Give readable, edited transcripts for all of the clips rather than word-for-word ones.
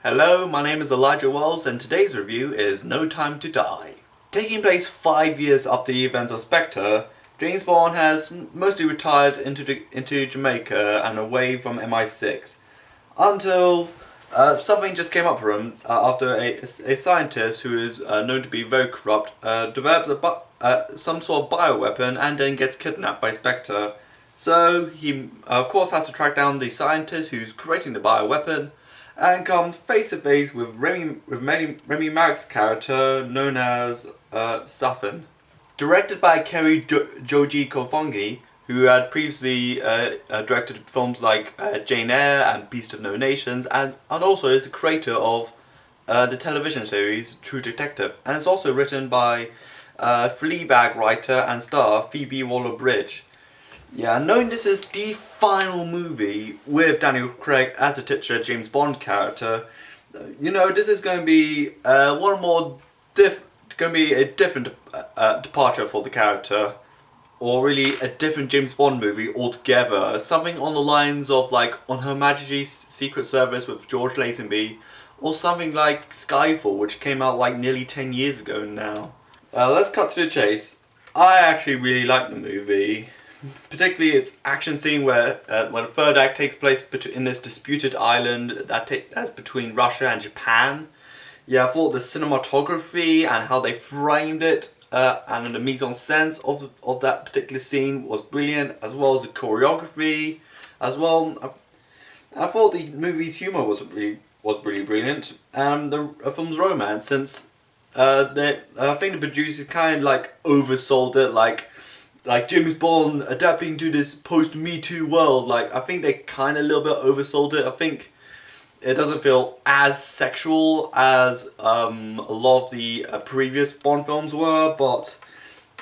Hello, my name is Elijah Wells and today's review is No Time to Die. Taking place 5 years after the events of Spectre, James Bond has mostly retired into Jamaica and away from MI6 until something just came up for him after a scientist who is known to be very corrupt develops some sort of bioweapon and then gets kidnapped by Spectre. So he of course has to track down the scientist who's creating the bioweapon and come face to face with Remy Malek's character known as Safin. Directed by Kerry Joji Kofongi, who had previously directed films like Jane Eyre and Beast of No Nations, and also is the creator of the television series True Detective, and it's also written by Fleabag writer and star Phoebe Waller-Bridge. Yeah, knowing this is the final movie with Daniel Craig as the titular James Bond character, this is going to be a different departure for the character, or really a different James Bond movie altogether. Something on the lines of like On Her Majesty's Secret Service with George Lazenby, or something like Skyfall, which came out like nearly 10 years ago now. Let's cut to the chase. I actually really like the movie. Particularly its action scene where the third act takes place in this disputed island that's between Russia and Japan. Yeah, I thought the cinematography and how they framed it and the mise-en-scène of that particular scene was brilliant, as well as the choreography as well. I thought the movie's humour was really brilliant, and the film's romance, since I think the producers kind of like oversold it, like James Bond adapting to this post-Me Too world. Like, I think they kind of a little bit oversold it. I think it doesn't feel as sexual as a lot of the previous Bond films were, but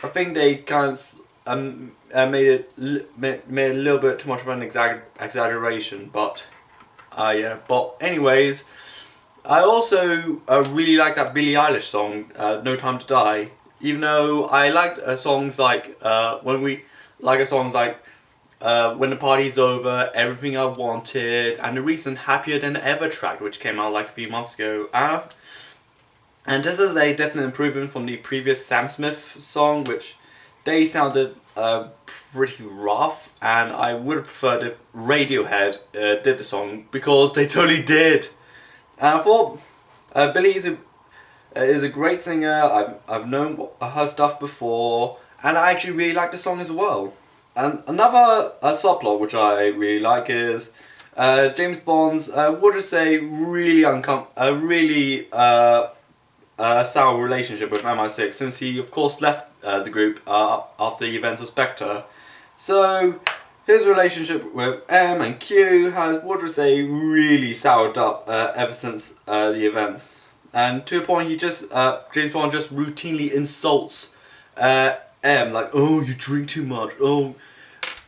I think they kind of made a little bit too much of an exaggeration. But yeah. But anyways, I also really like that Billie Eilish song, No Time to Die. Even though I liked songs like When the Party's Over, Everything I Wanted, and the recent Happier Than Ever track, which came out like a few months ago. And this is a definite improvement from the previous Sam Smith song, which they sounded pretty rough, and I would have preferred if Radiohead did the song, because they totally did. And I thought Billie is a great singer. I've known her stuff before, and I actually really like the song as well. And another subplot which I really like is James Bond's, would you say, really sour relationship with MI6, since he of course left the group after the events of Spectre. So his relationship with M and Q has, would you say, really soured up ever since the events. And to a point, James Bond just routinely insults M, like, oh, you drink too much. Oh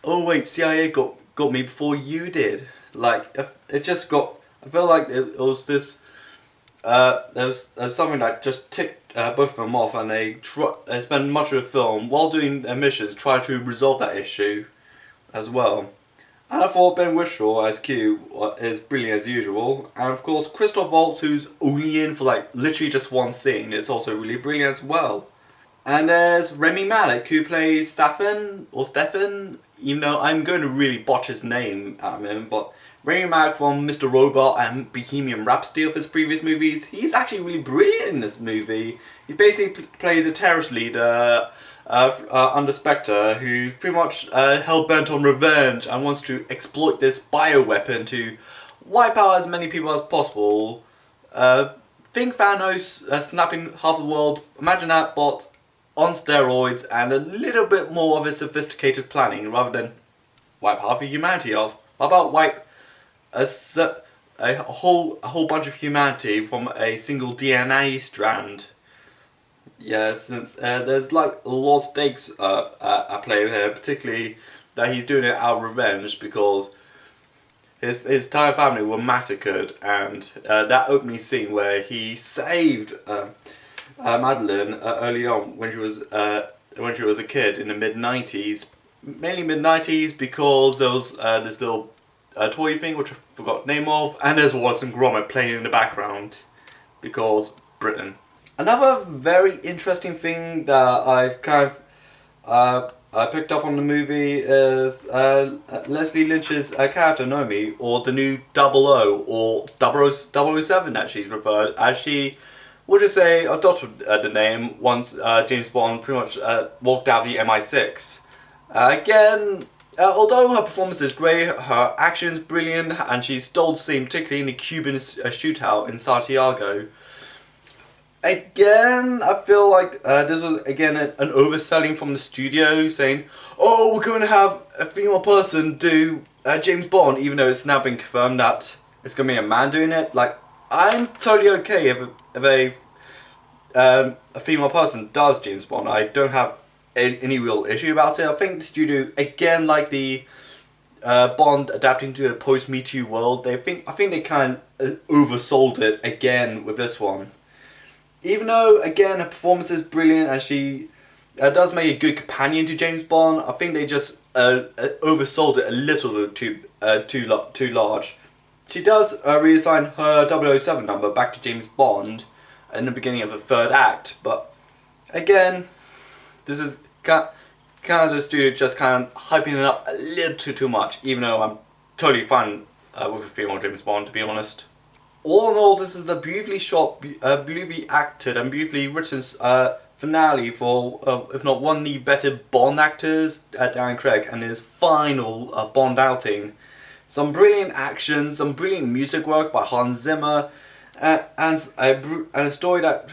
wait, CIA got me before you did. Like, it just got. I felt like it was this. There was something that just ticked both of them off, and they spent much of the film while doing their missions trying to resolve that issue, as well. And I thought Ben Whishaw as Q is brilliant as usual, and of course Christoph Waltz, who's only in for like literally just one scene, is also really brilliant as well. And there's Remy Malek, who plays Stefan, even though I'm going to really botch his name out of him, but Remy Malek from Mr. Robot and Bohemian Rhapsody of his previous movies, he's actually really brilliant in this movie. He basically plays a terrorist leader under Spectre, who pretty much hell-bent on revenge and wants to exploit this bioweapon to wipe out as many people as possible. Think Thanos snapping half the world, imagine that, but on steroids and a little bit more of a sophisticated planning rather than wipe half of humanity off. How about wipe a whole bunch of humanity from a single DNA strand? Yeah, since there's like a lot of stakes at play here, particularly that he's doing it out of revenge because his entire family were massacred, and that opening scene where he saved Madeline early on when she was a kid in the mid-90s, mainly mid-90s, because there was this little toy thing, which I forgot the name of, and there's Wallace and Gromit playing in the background, because Britain. Another very interesting thing that I've kind of I picked up on the movie is Leslie Lynch's character Nomi, or the new 00 or 007 that she's referred, as she would just say adopted the name once James Bond pretty much walked out of the MI6. Again, although her performance is great, her action is brilliant, and she stole the scene, particularly in the Cuban shootout in Santiago. Again, I feel like this was again an overselling from the studio, saying, "Oh, we're going to have a female person do James Bond," even though it's now been confirmed that it's going to be a man doing it. Like, I'm totally okay if a female person does James Bond. I don't have any real issue about it. I think the studio, again, like the Bond adapting to a post-Me Too world, I think they kind of oversold it again with this one. Even though, again, her performance is brilliant and she does make a good companion to James Bond, I think they just oversold it a little too large. She does reassign her 007 number back to James Bond in the beginning of the third act, but again, this is kind of the studio just kind of hyping it up a little too much, even though I'm totally fine with a female James Bond, to be honest. All in all, this is a beautifully shot, beautifully acted and beautifully written finale for, if not one of the better Bond actors, Daniel Craig, and his final Bond outing. Some brilliant action, some brilliant music work by Hans Zimmer, and a story that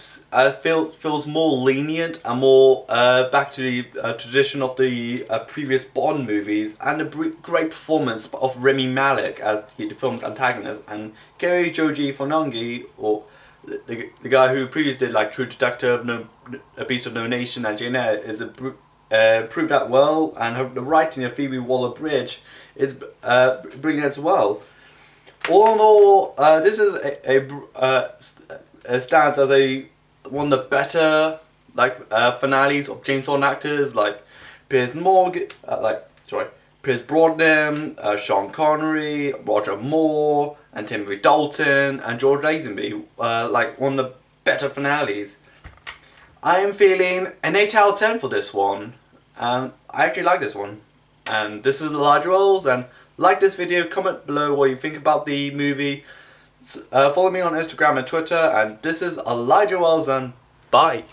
feels more lenient and more back to the tradition of the previous Bond movies, and a great performance of Rami Malek as the film's antagonist, and Kerry Joji Fonangi, or the guy who previously did like True Detective, A Beast of No Nation, and Jane Eyre, is proved that well, and the writing of Phoebe Waller-Bridge is brilliant as well. All in all, this is stands as one of the better finales of James Bond actors, like Piers Morgan, Pierce Brosnan, Sean Connery, Roger Moore, and Timothy Dalton, and George Lazenby. Like one of the better finales. I am feeling an 8 out of 10 for this one, and I actually like this one. And this is Elijah Wells, and like this video, comment below what you think about the movie. Follow me on Instagram and Twitter, and this is Elijah Wells, and bye.